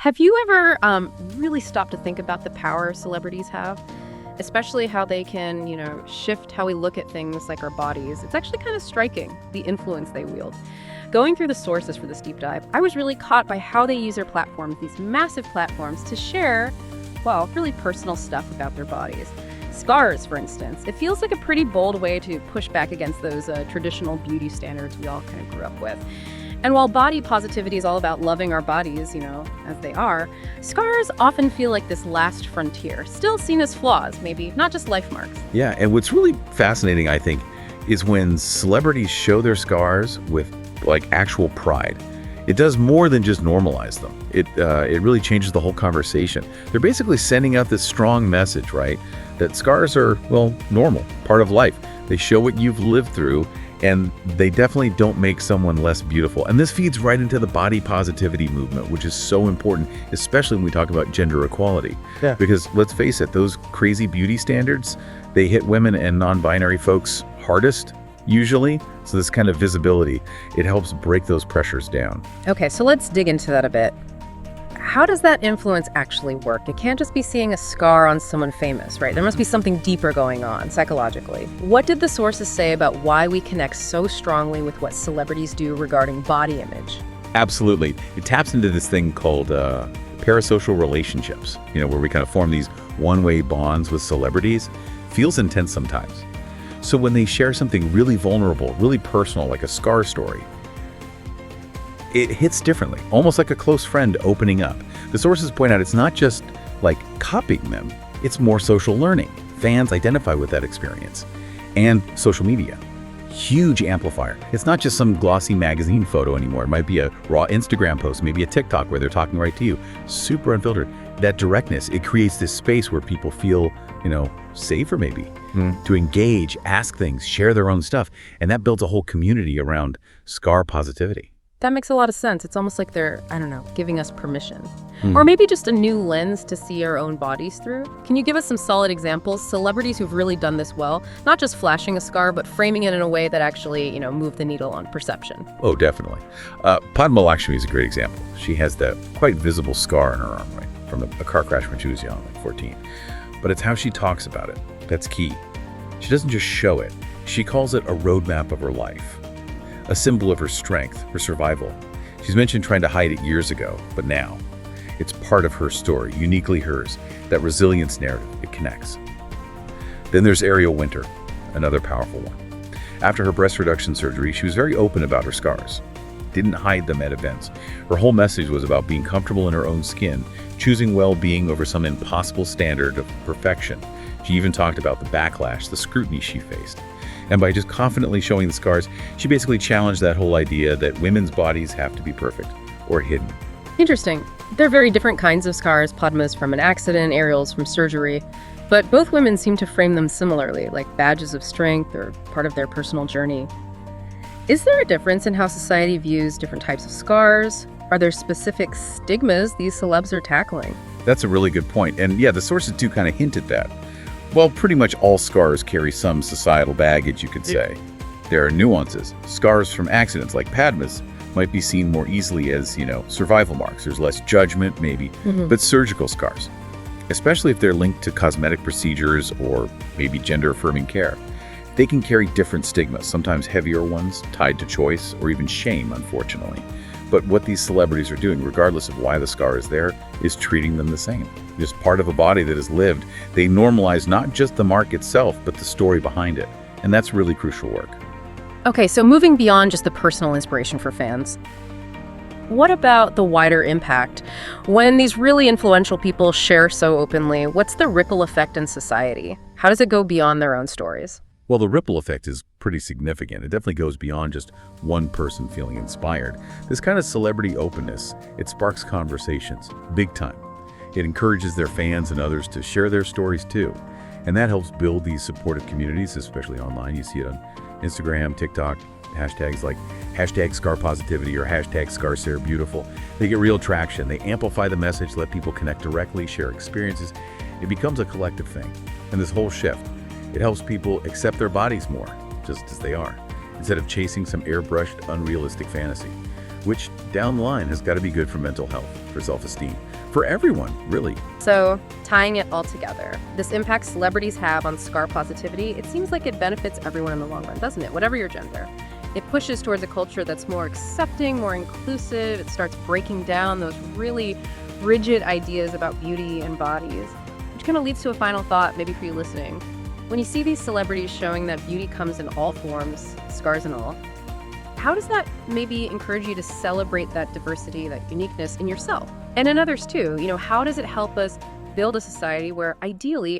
Have you ever really stopped to think about the power celebrities have? Especially how they can, shift how we look at things like our bodies. It's actually kind of striking, the influence they wield. Going through the sources for this deep dive, I was really caught by how they use their platforms, these massive platforms, to share, well, really personal stuff about their bodies. Scars, for instance. It feels like a pretty bold way to push back against those traditional beauty standards we all kind of grew up with. And while body positivity is all about loving our bodies, as they are, scars often feel like this last frontier, still seen as flaws, maybe, not just life marks. Yeah, and what's really fascinating, I think, is when celebrities show their scars with actual pride. It does more than just normalize them. It really changes the whole conversation. They're basically sending out this strong message, right? That scars are, well, normal, part of life. They show what you've lived through, and they definitely don't make someone less beautiful. And this feeds right into the body positivity movement, which is so important, especially when we talk about gender equality. Yeah. Because let's face it, those crazy beauty standards, they hit women and non-binary folks hardest, usually. So this kind of visibility, it helps break those pressures down. Okay, so let's dig into that a bit. How does that influence actually work? It can't just be seeing a scar on someone famous, right? There must be something deeper going on psychologically. What did the sources say about why we connect so strongly with what celebrities do regarding body image? Absolutely. It taps into this thing called parasocial relationships, where we kind of form these one-way bonds with celebrities. Feels intense sometimes. So when they share something really vulnerable, really personal, like a scar story, it hits differently, almost like a close friend opening up. The sources point out it's not just like copying them, it's more social learning. Fans identify with that experience. And social media, huge amplifier. It's not just some glossy magazine photo anymore. It might be a raw Instagram post, maybe a TikTok where they're talking right to you. Super unfiltered. That directness, it creates this space where people feel, safer maybe to engage, ask things, share their own stuff. And that builds a whole community around scar positivity. That makes a lot of sense. It's almost like they're, giving us permission. Or maybe just a new lens to see our own bodies through. Can you give us some solid examples? Celebrities who've really done this well, not just flashing a scar, but framing it in a way that actually, moved the needle on perception. Oh, definitely. Padma Lakshmi is a great example. She has that quite visible scar on her arm, right, from a car crash when she was young, like 14. But it's how she talks about it. That's key. She doesn't just show it. She calls it a roadmap of her life. A symbol of her strength, her survival. She's mentioned trying to hide it years ago, but now it's part of her story, uniquely hers, that resilience narrative, it connects. Then there's Ariel Winter, another powerful one. After her breast reduction surgery, she was very open about her scars, didn't hide them at events. Her whole message was about being comfortable in her own skin, choosing well-being over some impossible standard of perfection. She even talked about the backlash, the scrutiny she faced. And by just confidently showing the scars, she basically challenged that whole idea that women's bodies have to be perfect or hidden. Interesting. They're very different kinds of scars. Padma's from an accident, Ariel's from surgery. But both women seem to frame them similarly, like badges of strength or part of their personal journey. Is there a difference in how society views different types of scars? Are there specific stigmas these celebs are tackling? That's a really good point. And yeah, the sources do kind of hint at that. Well, pretty much all scars carry some societal baggage, you could say. There are nuances. Scars from accidents like Padma's might be seen more easily as, survival marks. There's less judgment, maybe. But surgical scars, especially if they're linked to cosmetic procedures or maybe gender-affirming care, they can carry different stigmas, sometimes heavier ones tied to choice or even shame, unfortunately. But what these celebrities are doing, regardless of why the scar is there, is treating them the same. Just part of a body that has lived. They normalize not just the mark itself, but the story behind it. And that's really crucial work. Okay, so moving beyond just the personal inspiration for fans, what about the wider impact? When these really influential people share so openly, what's the ripple effect in society? How does it go beyond their own stories? Well, the ripple effect is pretty significant. It definitely goes beyond just one person feeling inspired. This kind of celebrity openness, it sparks conversations, big time. It encourages their fans and others to share their stories too. And that helps build these supportive communities, especially online. You see it on Instagram, TikTok, hashtags like #ScarPositivity or #ScarSareBeautiful. They get real traction. They amplify the message, let people connect directly, share experiences. It becomes a collective thing. And this whole shift, it helps people accept their bodies more, just as they are, instead of chasing some airbrushed, unrealistic fantasy, which down the line has got to be good for mental health. for self-esteem. For everyone, really. So, tying it all together, this impact celebrities have on scar positivity, it seems like it benefits everyone in the long run, doesn't it? Whatever your gender. It pushes towards a culture that's more accepting, more inclusive. It starts breaking down those really rigid ideas about beauty and bodies, which kind of leads to a final thought, maybe for you listening. When you see these celebrities showing that beauty comes in all forms, scars and all, how does that maybe encourage you to celebrate that diversity, that uniqueness in yourself and in others too? How does it help us build a society where ideally